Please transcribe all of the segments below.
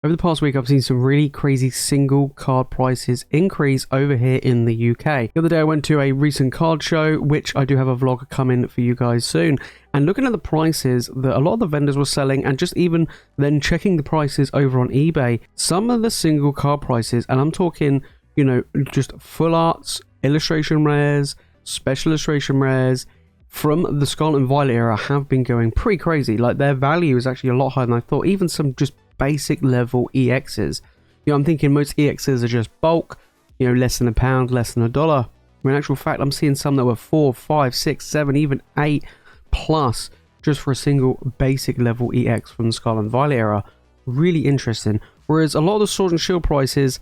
Over the past week, I've seen some really crazy single card prices increase over here in the UK. The other day, I went to a recent card show, which I do have a vlog coming for you guys soon. And looking at the prices that a lot of the vendors were selling, and just even then checking the prices over on eBay, some of the single card prices, and I'm talking, you know, just full arts, illustration rares, special illustration rares, from the Scarlet and Violet era have been going pretty crazy. Like, their value is actually a lot higher than I thought. Even some just basic level EXs. You know, I'm thinking most EXs are just bulk, you know, less than £1, less than $1. In actual fact, I'm seeing some that were 4, 5, 6, 7, even 8 plus just for a single basic level EX from the Scarlet and Violet era. Really interesting. Whereas a lot of the Sword and Shield prices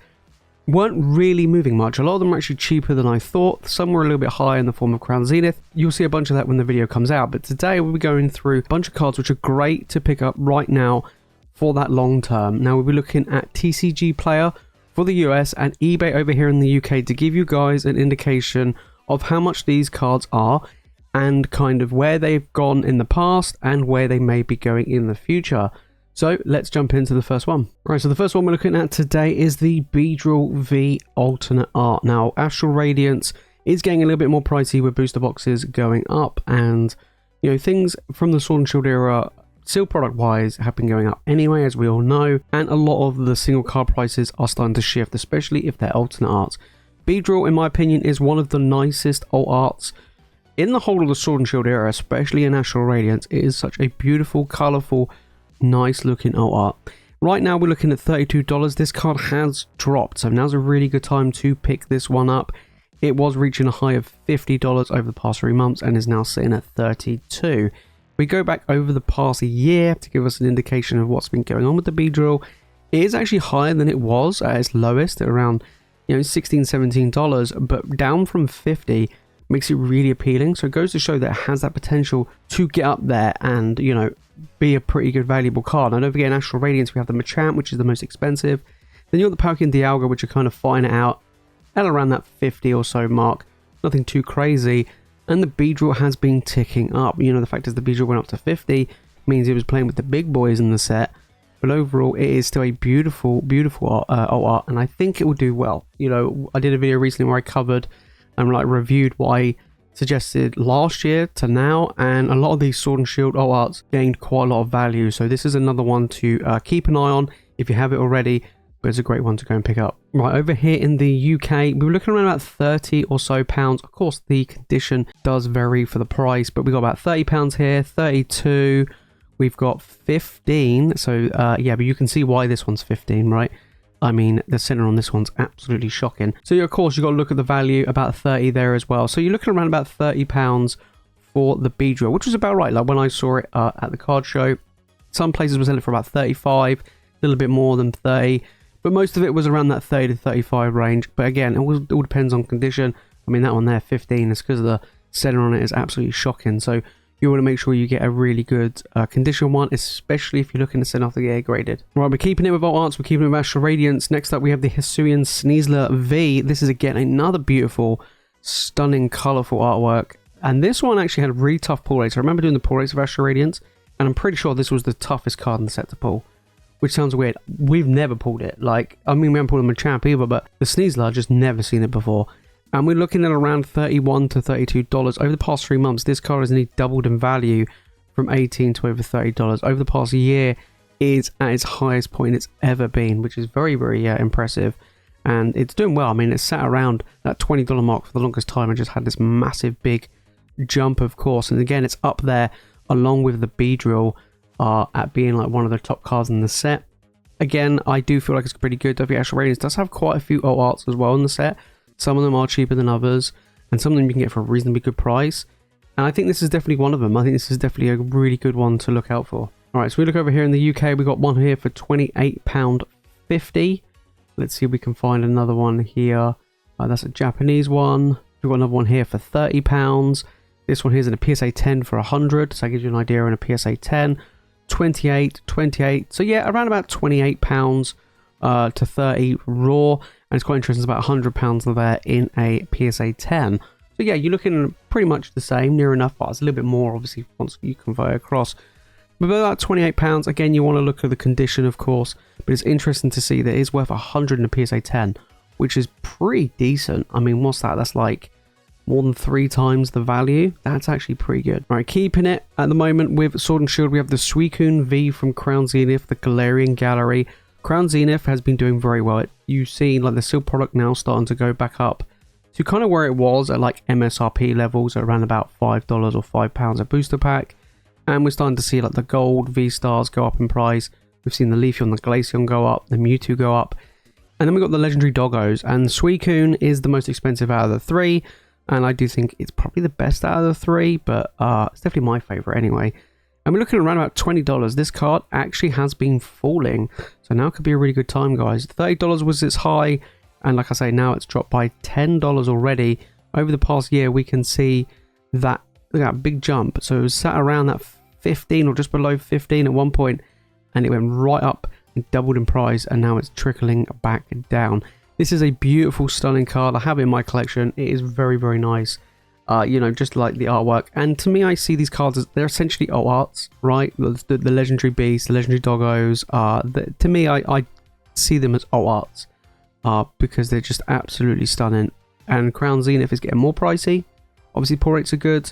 weren't really moving much. A lot of them were actually cheaper than I thought. Some were a little bit higher in the form of Crown Zenith. You'll see a bunch of that when the video comes out. But today we'll be going through a bunch of cards which are great to pick up right now for that long term. Now we'll be looking at TCG Player for the US and eBay over here in the UK to give you guys an indication of how much these cards are and kind of where they've gone in the past and where they may be going in the future. So let's jump into the first one. Right, so the first one we're looking at today is the Beedrill V alternate art. Now Astral Radiance is getting a little bit more pricey with booster boxes going up, and you know, things from the Sword and Shield era still product wise have been going up anyway, as we all know, and a lot of the single card prices are starting to shift, especially if they're alternate arts. Beedrill, in my opinion, is one of the nicest alt arts in the whole of the Sword and Shield era, especially in Astral Radiance. It is such a beautiful, colourful, nice looking alt art. Right now we're looking at $32. This card has dropped, so now's a really good time to pick this one up. It was reaching a high of $50 over the past 3 months and is now sitting at $32. We go back over the past year to give us an indication of what's been going on with the Beedrill. It is actually higher than it was at its lowest at around, you know, $16, $17, but down from 50 makes it really appealing. So it goes to show that it has that potential to get up there and, you know, be a pretty good valuable card. And don't forget, in Astral Radiance we have the Machamp, which is the most expensive. Then you got the Palkia Dialga, which are kind of fine out at around that 50 or so mark. Nothing too crazy. And the Beedrill has been ticking up. You know, the fact is the Beedrill went up to 50 means it was playing with the big boys in the set. But overall, it is still a beautiful, beautiful alt art, and I think it will do well. You know, I did a video recently where I covered and like reviewed what I suggested last year to now, and a lot of these Sword and Shield alt arts gained quite a lot of value. So this is another one to keep an eye on if you have it already, but it's a great one to go and pick up. Right, over here in the UK, we were looking around about 30 or so pounds. Of course, the condition does vary for the price, but we got about £30 here, 32. We've got 15. So yeah, but you can see why this one's 15, right? I mean, the center on this one's absolutely shocking. So of course, you've got to look at the value, about 30 there as well. So you're looking around about £30 for the Beedrill, which was about right. Like when I saw it at the card show, some places were selling for about 35, a little bit more than 30. But most of it was around that 30 to 35 range. But again, it all depends on condition. I mean, that one there, 15, is because the center on it is absolutely shocking. So you want to make sure you get a really good condition one, especially if you're looking to send off the A graded. Right, we're keeping it with alt arts. We're keeping it with Astral Radiance. Next up, we have the Hisuian Sneasler V. This is, again, another beautiful, stunning, colourful artwork. And this one actually had a really tough pull rates. I remember doing the pull rates of Astral Radiance, and I'm pretty sure this was the toughest card in the set to pull. Which sounds weird. We've never pulled it. Like, I mean, we haven't pulled a Machamp either, but the Sneasler, I've just never seen it before. And we're looking at around $31 to $32. Over the past 3 months, this card has nearly doubled in value from $18 to over $30. Over the past year, it's at its highest point it's ever been, which is very, very impressive. And it's doing well. I mean, it's sat around that $20 mark for the longest time and just had this massive, big jump, of course. And again, it's up there along with the Beedrill at being like one of the top cards in the set. Again, I do feel like it's pretty good. W Astral Radiance does have quite a few alt arts as well in the set. Some of them are cheaper than others, and some of them you can get for a reasonably good price. And I think this is definitely one of them. I think this is definitely a really good one to look out for. Alright, so we look over here in the UK, we got one here for £28.50. Let's see if we can find another one here. That's a Japanese one. We've got another one here for £30. This one here is in a PSA 10 for 100, so that gives you an idea in a PSA 10. 28. So yeah, around about £28 to 30 raw. And it's quite interesting, it's about £100 there in a PSA 10. So yeah, you're looking pretty much the same, near enough, but it's a little bit more, obviously, once you convert across. But about £28, again, you want to look at the condition, of course. but it's interesting to see that it's worth 100 in a PSA 10, which is pretty decent. I mean, what's that? That's like more than 3 times the value. That's actually pretty good. All right, keeping it at the moment with Sword and Shield, we have the Suicune V from Crown Zenith, the Galarian Gallery. Crown Zenith has been doing very well. You've seen like the seal product now starting to go back up to kind of where it was at like MSRP levels at around about $5 or £5 a booster pack. And we're starting to see like the gold V-Stars go up in price. We've seen the Leafeon, the Glaceon go up, the Mewtwo go up. And then we've got the legendary doggos. And Suicune is the most expensive out of the 3. And I do think it's probably the best out of the 3, but it's definitely my favorite anyway. And we're looking at around about $20. This card actually has been falling, so now could be a really good time, guys. $30 was its high, and like I say, now it's dropped by $10 already. Over the past year, we can see that, look at that big jump. So it was sat around that 15 or just below 15 at one point, and it went right up and doubled in price, and now it's trickling back down. This is a beautiful, stunning card. I have it in my collection. It is very, very nice. You know, just like the artwork. And to me, I see these cards as they're essentially alt arts, right? The legendary beasts, the legendary doggos. To me, I see them as alt arts because they're just absolutely stunning. And Crown Zenith is getting more pricey. Obviously, pull rates are good,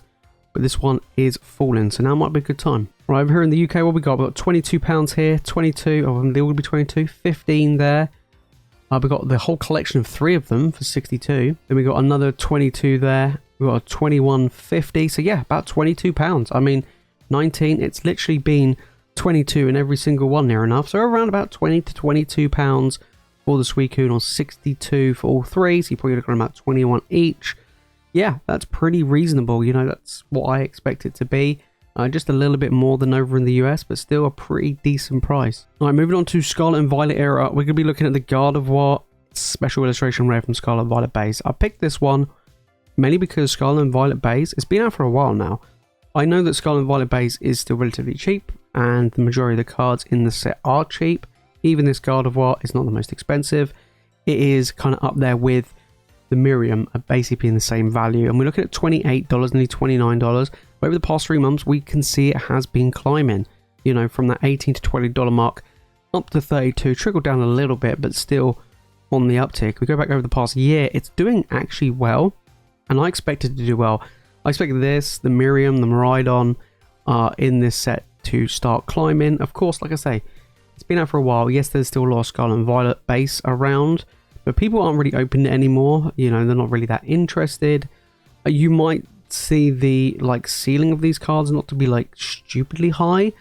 but this one is falling. So now might be a good time. Right, over here in the UK, what we got? We've got £22 here, 22 of them. They will be 22, 15 there. We got the whole collection of 3 of them for 62. Then we got another 22 there. We got a 21.50. So yeah, about £22. I mean, 19. It's literally been 22 in every single one near enough. So around about 20 to £22 for the Suicune, or 62 for all 3. So you're probably looking at about 21 each. Yeah, that's pretty reasonable. You know, that's what I expect it to be. Just a little bit more than over in the US, but still a pretty decent price. All right, moving on to Scarlet and Violet era, we're going to be looking at the Gardevoir Special Illustration Rare from Scarlet and Violet base. I picked this one mainly because Scarlet and Violet base, it's been out for a while now. I know that Scarlet and Violet base is still relatively cheap, and the majority of the cards in the set are cheap. Even this Gardevoir is not the most expensive. It is kind of up there with the Miriam, basically in the same value. And we're looking at $28, nearly $29. Over the past 3 months, we can see it has been climbing, you know, from that $18 to $20 mark up to 32, trickled down a little bit, but still on the uptick. We go back over the past year, it's doing actually well, and I expected it to do well. I expected this, the Miriam, the Miraidon in this set to start climbing. Of course, like I say, it's been out for a while. Yes, there's still a lot of Scarlet and Violet base around, but people aren't really opening it anymore. You know, they're not really that interested. You might see the like ceiling of these cards not to be like stupidly high,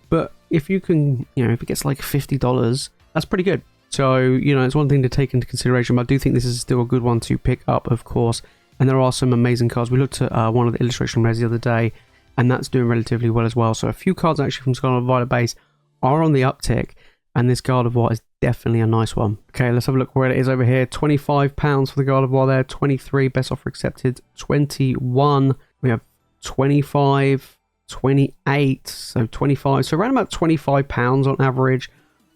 but if you can, you know, if it gets like $50, that's pretty good. So, you know, it's one thing to take into consideration, but I do think this is still a good one to pick up, of course. And there are some amazing cards. We looked at one of the illustration rares the other day, and that's doing relatively well as well. So a few cards actually from Scarlet and Violet base are on the uptick, and this Gardevoir is definitely a nice one. Okay, let's have a look where it is over here. £25 for the Gardevoir there, 23, best offer accepted, 21, we have 25, 28, so 25, so around about £25 on average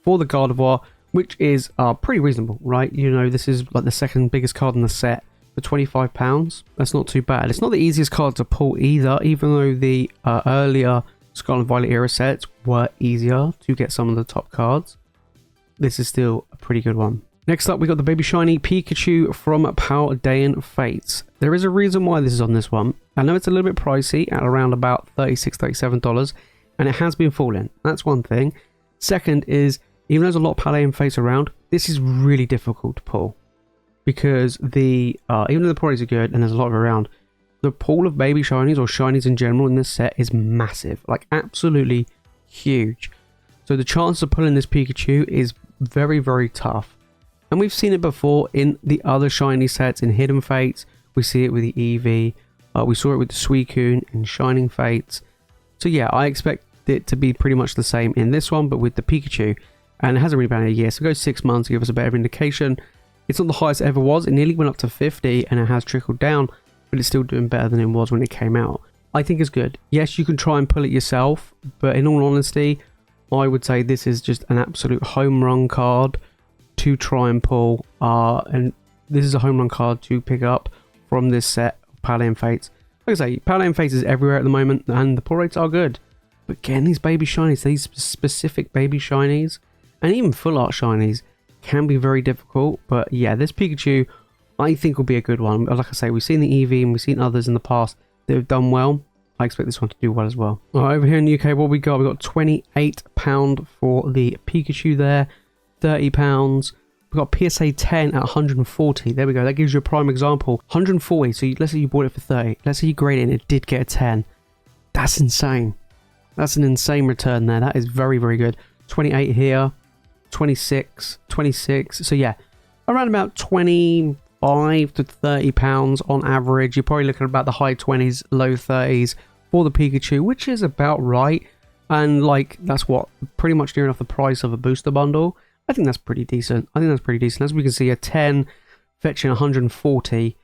for the Gardevoir, which is pretty reasonable, right? You know, this is like the second biggest card in the set for £25. That's not too bad. It's not the easiest card to pull either, even though the earlier Scarlet and Violet era sets were easier to get some of the top cards. This is still a pretty good one. Next up, we got the Baby Shiny Pikachu from Paldean Fates. There is a reason why this is on this one. I know it's a little bit pricey at around about $36, $37, and it has been falling. That's one thing. Second is, even though there's a lot of Paldean Fates around, this is really difficult to pull. Because the even though the products are good and there's a lot of around, the pool of baby shinies or shinies in general in this set is massive, like absolutely huge. So the chance of pulling this Pikachu is very, very tough. And we've seen it before in the other shiny sets in Hidden Fates. We see it with the Eevee. We saw it with the Suicune in Shining Fates. So yeah, I expect it to be pretty much the same in this one, but with the Pikachu. And it hasn't really been a year, so go 6 months to give us a better indication. It's not the highest it ever was. It nearly went up to 50 and it has trickled down, but it's still doing better than it was when it came out. I think it's good. Yes, you can try and pull it yourself, but in all honesty, I would say this is just an absolute home run card to try and pull. And this is a home run card to pick up from this set of Paldean Fates. Like I say, Paldean Fates is everywhere at the moment, and the pull rates are good. But getting these baby shinies, these specific baby shinies, and even full art shinies can be very difficult. But yeah, this Pikachu I think will be a good one. Like I say, we've seen the Eevee and we've seen others in the past that have done well. I expect this one to do well as well. All right, over here in the UK, what we got? We got £28 for the Pikachu there, £30. We got PSA 10 at 140. There we go. That gives you a prime example. 140. So let's say you bought it for 30. Let's say you graded it and it did get a 10. That's insane. That's an insane return there. That is very, very good. 28 here, 26, 26. So yeah, around about 25 to £30 on average. You're probably looking at about the high 20s, low 30s for the Pikachu, which is about right. And like, that's what, pretty much near enough the price of a booster bundle. I think that's pretty decent. As we can see, a 10 fetching 140.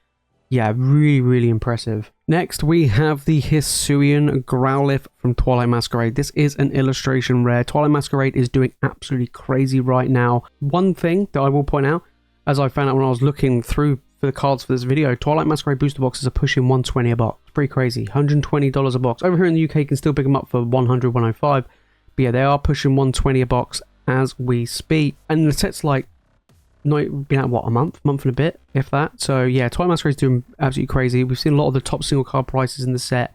Yeah, really, really impressive. Next, we have the Hisuian Growlithe from Twilight Masquerade. This is an illustration rare. Twilight Masquerade is doing absolutely crazy right now. One thing that I will point out, as I found out when I was looking through for the cards for this video, Twilight Masquerade booster boxes are pushing $120 a box. It's pretty crazy. $120 a box. Over here in the UK, you can still pick them up for $100, $105. But yeah, they are pushing $120 a box as we speak. And the set's like, been out what, a month and a bit, if that. So yeah, Twilight Masquerade is doing absolutely crazy. We've seen a lot of the top single card prices in the set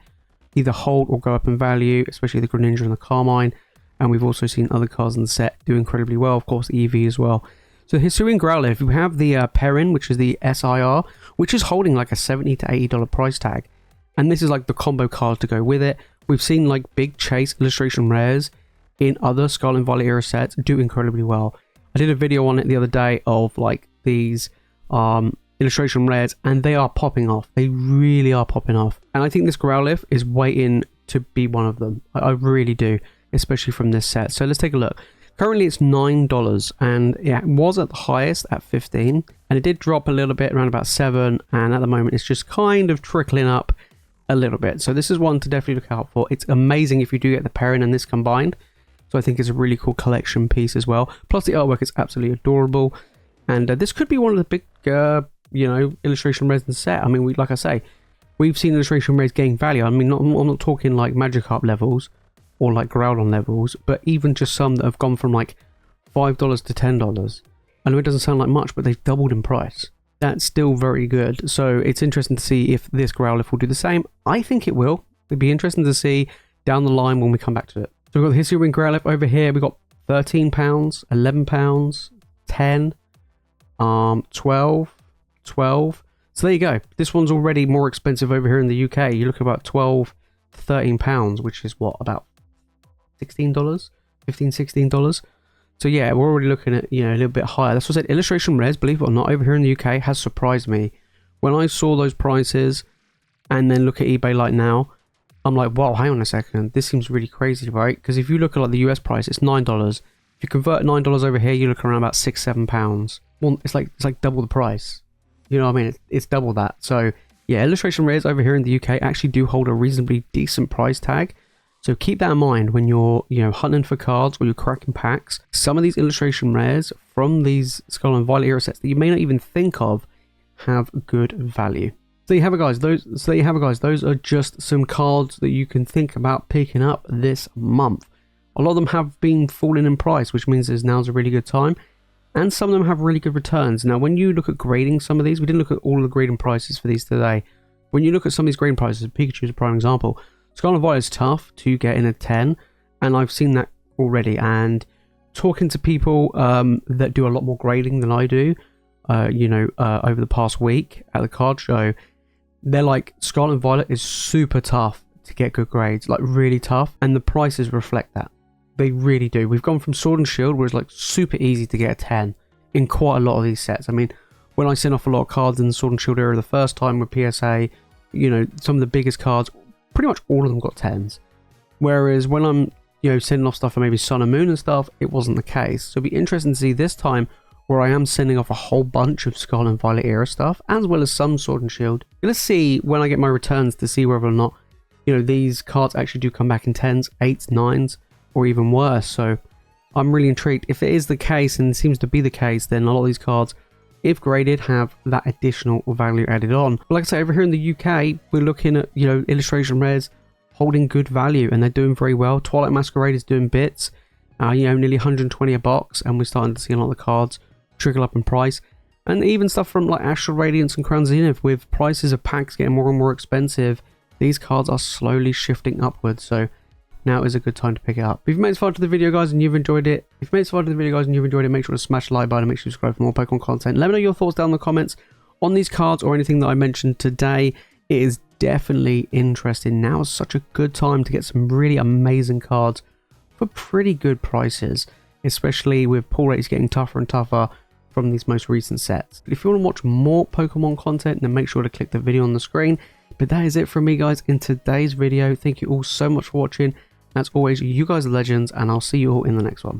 either hold or go up in value, especially the Greninja and the Carmine. And we've also seen other cards in the set do incredibly well. Of course, the Eevee as well. So Hisuian Growlithe, we have the Perrin, which is the SIR, which is holding like a $70 to $80 price tag. And this is like the combo card to go with it. We've seen like big chase illustration rares in other Scarlet and Violet era sets do incredibly well. I did a video on it the other day of like these illustration rares, and they are popping off. They really are popping off. And I think this Growlithe is waiting to be one of them. I really do, especially from this set. So let's take a look. Currently it's $9, and yeah, it was at the highest at 15, and it did drop a little bit around about 7, and at the moment it's just kind of trickling up a little bit. So this is one to definitely look out for. It's amazing if you do get the Perrin and this combined. So I think it's a really cool collection piece as well. Plus the artwork is absolutely adorable. And this could be one of the big, illustration rares in the set. I mean, like I say, we've seen illustration rares gain value. I mean, I'm not talking like Magikarp levels or like Groudon levels, but even just some that have gone from like $5 to $10. I know it doesn't sound like much, but they've doubled in price. That's still very good. So it's interesting to see if this Growlithe will do the same. I think it will. It'd be interesting to see down the line when we come back to it. So we've got the Hisuian Growlithe over here. We've got £13, £11, 10, 12. So there you go. This one's already more expensive over here in the UK. You look at about 12 to £13, which is what, about $16? $15, $16? So yeah, we're already looking at, a little bit higher. That's what I said. Illustration rares, believe it or not, over here in the UK has surprised me. When I saw those prices and then look at eBay like now, I'm like, wow, hang on a second. This seems really crazy, right? Because if you look at like the US price, it's $9. If you convert $9 over here, you look around about £6, £7. Well, it's like double the price. You know what I mean? It's double that. So yeah, illustration rares over here in the UK actually do hold a reasonably decent price tag. So keep that in mind when you're, hunting for cards or you're cracking packs. Some of these illustration rares from these Scarlet and Violet era sets that you may not even think of have good value. So there you have it, guys. Those are just some cards that you can think about picking up this month. A lot of them have been falling in price, which means now's a really good time. And some of them have really good returns. Now, when you look at grading some of these, we didn't look at all of the grading prices for these today. When you look at some of these grading prices, Pikachu is a prime example. Scarlet and Violet is tough to get in a 10, and I've seen that already. And talking to people that do a lot more grading than I do, over the past week at the card show, they're like, Scarlet and Violet is super tough to get good grades, like really tough, and the prices reflect that. They really do. We've gone from Sword and Shield, where it's like super easy to get a 10 in quite a lot of these sets. I mean, when I sent off a lot of cards in the Sword and Shield era the first time with PSA, some of the biggest cards, pretty much all of them got 10s. Whereas when I'm, sending off stuff for maybe Sun and Moon and stuff, it wasn't the case. So it'll be interesting to see this time where I am sending off a whole bunch of Scarlet and Violet era stuff, as well as some Sword and Shield. Let's see when I get my returns to see whether or not, these cards actually do come back in 10s, 8s, 9s, or even worse. So I'm really intrigued. If it is the case, and it seems to be the case, then a lot of these cards, if graded, have that additional value added on. But like I say, over here in the UK, we're looking at, illustration rares holding good value, and they're doing very well. Twilight Masquerade is doing bits. nearly 120 a box, and we're starting to see a lot of the cards trickle up in price. And even stuff from like Astral Radiance and Crown Zenith, with prices of packs getting more and more expensive, these cards are slowly shifting upwards. So now is a good time to pick it up. If you've made this far to the video, guys, and you've enjoyed it, make sure to smash the like button and make sure you subscribe for more Pokemon content. Let me know your thoughts down in the comments on these cards or anything that I mentioned today. It is definitely interesting. Now is such a good time to get some really amazing cards for pretty good prices, especially with pull rates getting tougher and tougher from these most recent sets. But if you want to watch more Pokemon content, then make sure to click the video on the screen. But that is it from me, guys, in today's video. Thank you all so much for watching. As always, you guys are legends, and I'll see you all in the next one.